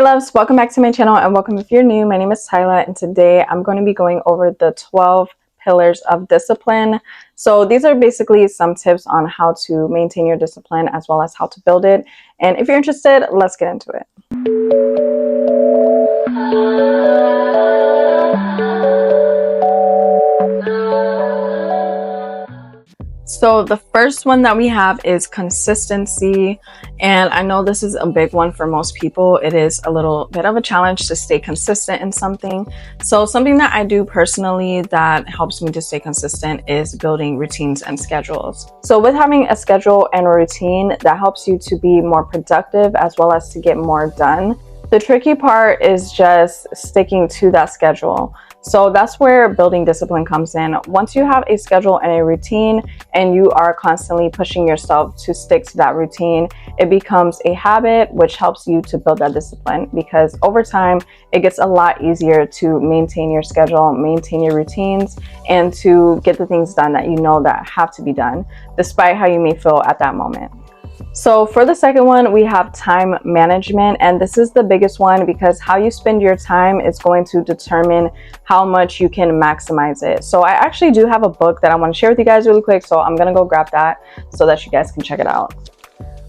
loves, welcome back to my channel, and welcome if you're new. My name is Tyla, and today I'm going to be going over the 12 pillars of discipline. So these are basically some tips on how to maintain your discipline as well as how to build it. And if you're interested, let's get into it. So the first one that we have is consistency, and I know this is a big one for most people. It is a little bit of a challenge to stay consistent in something. So something that I do personally that helps me to stay consistent is building routines and schedules. So with having a schedule and a routine, that helps you to be more productive as well as to get more done. The tricky part is just sticking to that schedule. So that's where building discipline comes in. Once you have a schedule and a routine and you are constantly pushing yourself to stick to that routine, it becomes a habit, which helps you to build that discipline, because over time it gets a lot easier to maintain your schedule, maintain your routines, and to get the things done that you know that have to be done, despite how you may feel at that moment. So for the second one, we have time management, and this is the biggest one because how you spend your time is going to determine how much you can maximize it. So I actually do have a book that I want to share with you guys really quick, so I'm gonna go grab that so that you guys can check it out.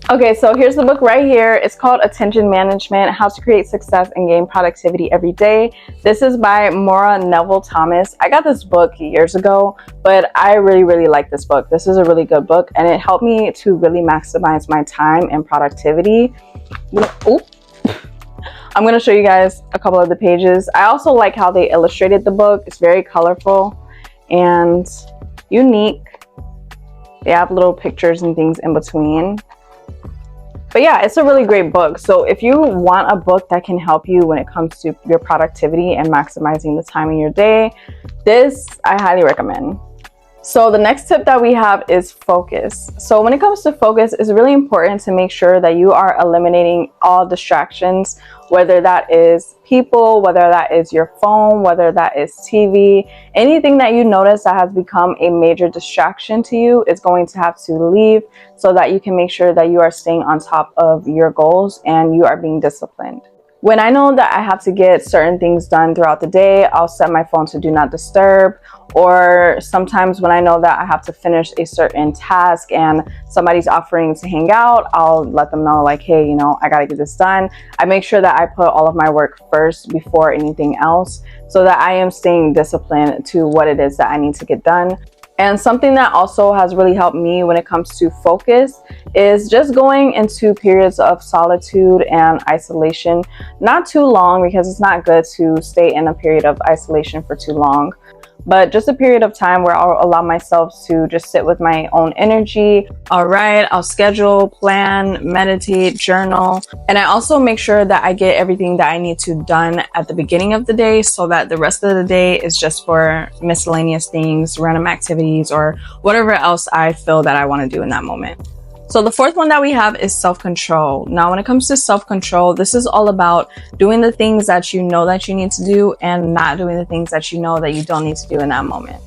Okay, so here's the book right here. It's called Attention Management: How to Create Success and Gain Productivity Every Day. This is by Maura Neville Thomas. I got this book years ago, but I really like this book. This is a really good book, and it helped me to really maximize my time and productivity. I'm going to show you guys a couple of the pages. I also like how they illustrated the book. It's very colorful and unique. They have little pictures and things in between. But yeah, it's a really great book. So if you want a book that can help you when it comes to your productivity and maximizing the time in your day, this I highly recommend. So the next tip that we have is focus. So when it comes to focus, it's really important to make sure that you are eliminating all distractions, whether that is people, whether that is your phone, whether that is TV, anything that you notice that has become a major distraction to you is going to have to leave so that you can make sure that you are staying on top of your goals and you are being disciplined. When I know that I have to get certain things done throughout the day, I'll set my phone to do not disturb. Or sometimes when I know that I have to finish a certain task and somebody's offering to hang out, I'll let them know like, hey, you know, I gotta get this done. I make sure that I put all of my work first before anything else so that I am staying disciplined to what it is that I need to get done. And something that also has really helped me when it comes to focus is just going into periods of solitude and isolation. Not too long, because it's not good to stay in a period of isolation for too long, but just a period of time where I'll allow myself to just sit with my own energy. All right, I'll schedule, plan, meditate, journal. And I also make sure that I get everything that I need to done at the beginning of the day so that the rest of the day is just for miscellaneous things, random activities, or whatever else I feel that I want to do in that moment. So the fourth one that we have is self-control. Now, when it comes to self-control, this is all about doing the things that you know that you need to do and not doing the things that you know that you don't need to do in that moment.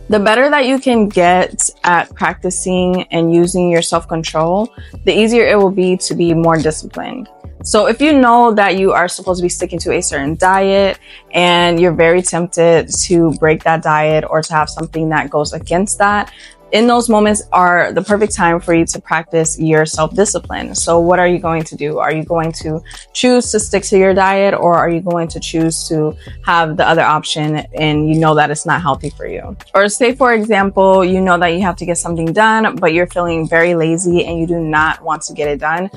The better that you can get at practicing and using your self-control, the easier it will be to be more disciplined. So if you know that you are supposed to be sticking to a certain diet and you're very tempted to break that diet or to have something that goes against that, in those moments are the perfect time for you to practice your self-discipline. So what are you going to do? Are you going to choose to stick to your diet, or are you going to choose to have the other option and you know that it's not healthy for you? Or say, for example, you know that you have to get something done, but you're feeling very lazy and you do not want to get it done.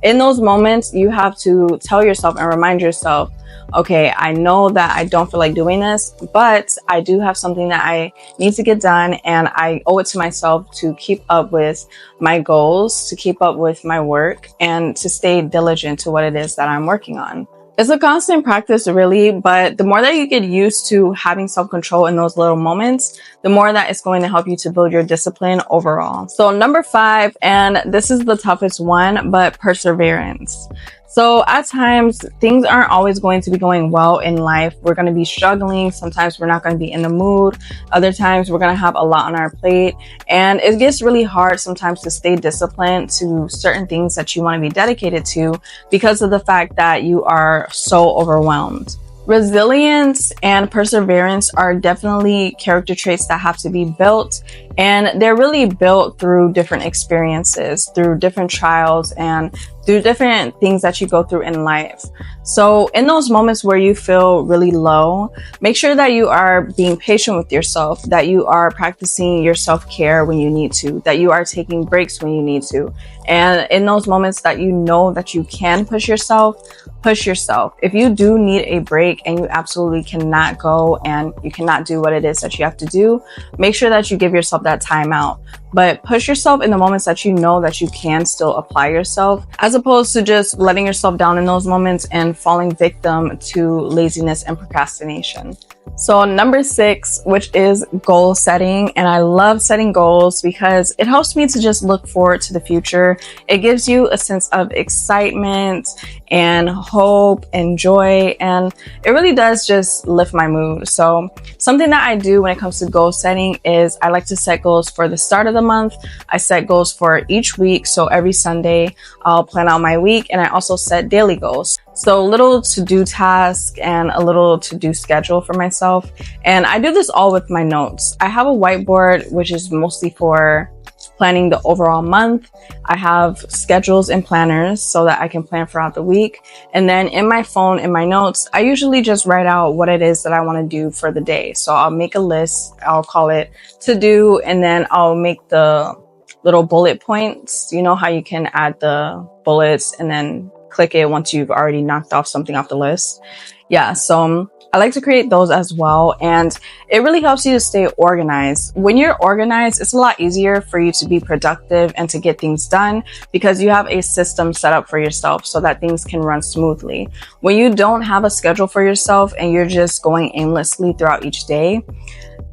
In those moments, you have to tell yourself and remind yourself, okay, I know that I don't feel like doing this, but I do have something that I need to get done, and I owe it to myself to keep up with my goals, to keep up with my work, and to stay diligent to what it is that I'm working on. It's a constant practice, really, but the more that you get used to having self-control in those little moments, the more that it's going to help you to build your discipline overall. So number 5, and this is the toughest one, but perseverance. So at times, things aren't always going to be going well in life. We're going to be struggling. Sometimes we're not going to be in the mood. Other times we're going to have a lot on our plate. And it gets really hard sometimes to stay disciplined to certain things that you want to be dedicated to because of the fact that you are so overwhelmed. Resilience and perseverance are definitely character traits that have to be built, and they're really built through different experiences, through different trials, and through different things that you go through in life. So in those moments where you feel really low, make sure that you are being patient with yourself, that you are practicing your self-care when you need to, that you are taking breaks when you need to. And in those moments that you know that you can push yourself, push yourself. If you do need a break and you absolutely cannot go and you cannot do what it is that you have to do, make sure that you give yourself that time out. But push yourself in the moments that you know that you can still apply yourself, as opposed to just letting yourself down in those moments and falling victim to laziness and procrastination. So number 6, which is goal setting. And I love setting goals because it helps me to just look forward to the future. It gives you a sense of excitement and hope and joy, and it really does just lift my mood. So something that I do when it comes to goal setting is I like to set goals for the start of the month. I set goals for each week. So every Sunday I'll plan out my week, and I also set daily goals. So little to-do task and a little to-do schedule for myself. And I do this all with my notes. I have a whiteboard, which is mostly for planning the overall month. I have schedules and planners so that I can plan throughout the week. And then in my phone, in my notes, I usually just write out what it is that I want to do for the day. So I'll make a list, I'll call it to do, and then I'll make the little bullet points. You know how you can add the bullets and then click it once you've already knocked off something off the list. Yeah, so I like to create those as well, and it really helps you to stay organized. When you're organized, it's a lot easier for you to be productive and to get things done because you have a system set up for yourself so that things can run smoothly. When you don't have a schedule for yourself and you're just going aimlessly throughout each day,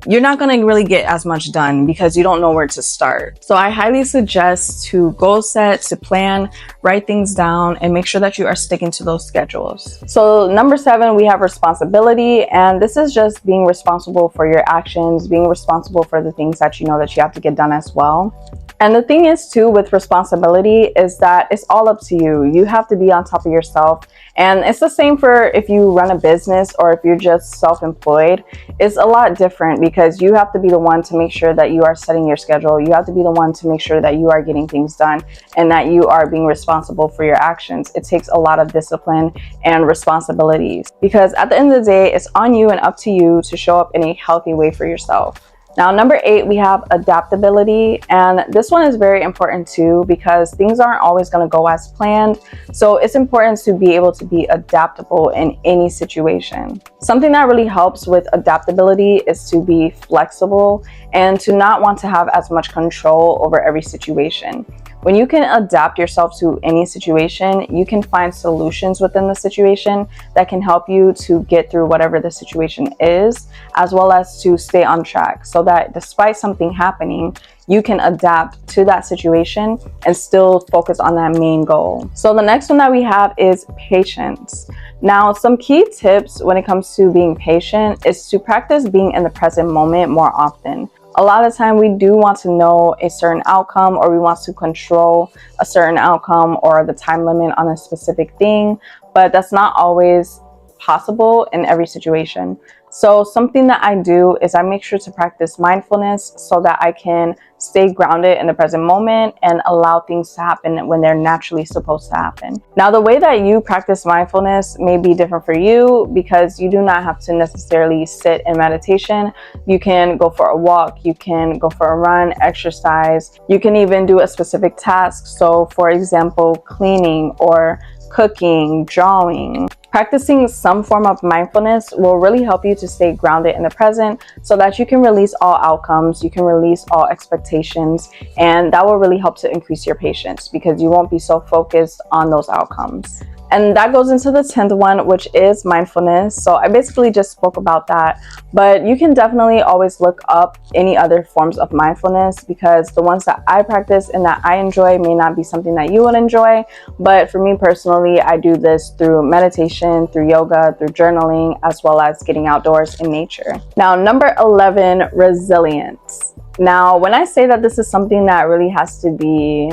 you're not going to really get as much done because you don't know where to start. So I highly suggest to goal set, to plan, write things down, and make sure that you are sticking to those schedules. So number 7, we have responsibility. And this is just being responsible for your actions, being responsible for the things that you know that you have to get done as well. And the thing is too with responsibility is that it's all up to you. You have to be on top of yourself. And it's the same for if you run a business or if you're just self-employed. It's a lot different because you have to be the one to make sure that you are setting your schedule. You have to be the one to make sure that you are getting things done and that you are being responsible for your actions. It takes a lot of discipline and responsibilities because at the end of the day, it's on you and up to you to show up in a healthy way for yourself. Now, number 8, we have adaptability. And this one is very important too because things aren't always going to go as planned. So it's important to be able to be adaptable in any situation. Something that really helps with adaptability is to be flexible and to not want to have as much control over every situation. When you can adapt yourself to any situation, you can find solutions within the situation that can help you to get through whatever the situation is, as well as to stay on track so that despite something happening, you can adapt to that situation and still focus on that main goal. So the next one that we have is patience. Now, some key tips when it comes to being patient is to practice being in the present moment more often. A lot of the time we do want to know a certain outcome or we want to control a certain outcome or the time limit on a specific thing, but that's not always possible in every situation. So something that I do is I make sure to practice mindfulness so that I can stay grounded in the present moment and allow things to happen when they're naturally supposed to happen. Now, the way that you practice mindfulness may be different for you because you do not have to necessarily sit in meditation. You can go for a walk, you can go for a run, exercise. You can even do a specific task. So for example, cleaning or cooking, drawing. Practicing some form of mindfulness will really help you to stay grounded in the present so that you can release all outcomes, you can release all expectations, and that will really help to increase your patience because you won't be so focused on those outcomes. And that goes into the 10th one, which is mindfulness. So I basically just spoke about that, but you can definitely always look up any other forms of mindfulness, because the ones that I practice and that I enjoy may not be something that you would enjoy. But for me personally, I do this through meditation, through yoga, through journaling, as well as getting outdoors in nature. Now, number 11, resilience. Now, when I say that this is something that really has to be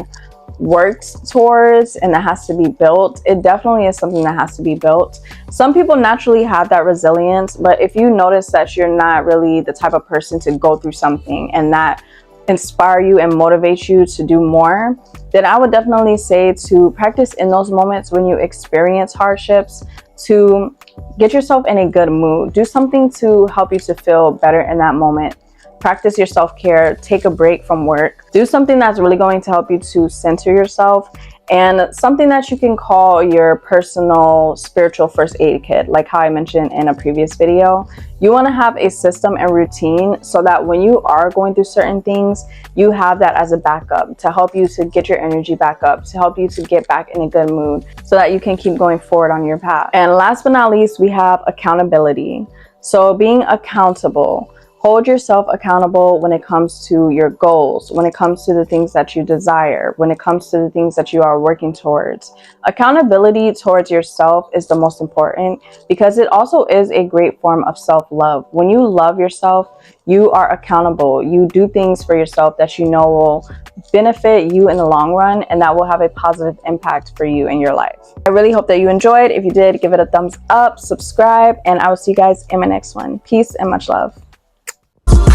worked towards and that has to be built, it definitely is something that has to be built. Some people naturally have that resilience, but if you notice that you're not really the type of person to go through something and that inspire you and motivate you to do more, then I would definitely say to practice in those moments when you experience hardships, to get yourself in a good mood. Do something to help you to feel better in that moment. Practice your self-care, take a break from work, do something that's really going to help you to center yourself, and something that you can call your personal spiritual first aid kit. Like how I mentioned in a previous video, you want to have a system and routine so that when you are going through certain things, you have that as a backup to help you to get your energy back up, to help you to get back in a good mood so that you can keep going forward on your path. And last but not least, we have accountability. So being accountable. Hold yourself accountable when it comes to your goals, when it comes to the things that you desire, when it comes to the things that you are working towards. Accountability towards yourself is the most important, because it also is a great form of self-love. When you love yourself, you are accountable. You do things for yourself that you know will benefit you in the long run, and that will have a positive impact for you in your life. I really hope that you enjoyed. If you did, give it a thumbs up, subscribe, and I will see you guys in my next one. Peace and much love.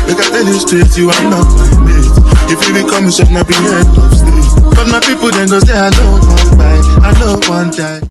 Look at the straight, you are not my mate. If you become a shop, not be head of state. But my people then go say, I don't want buy, I don't want die.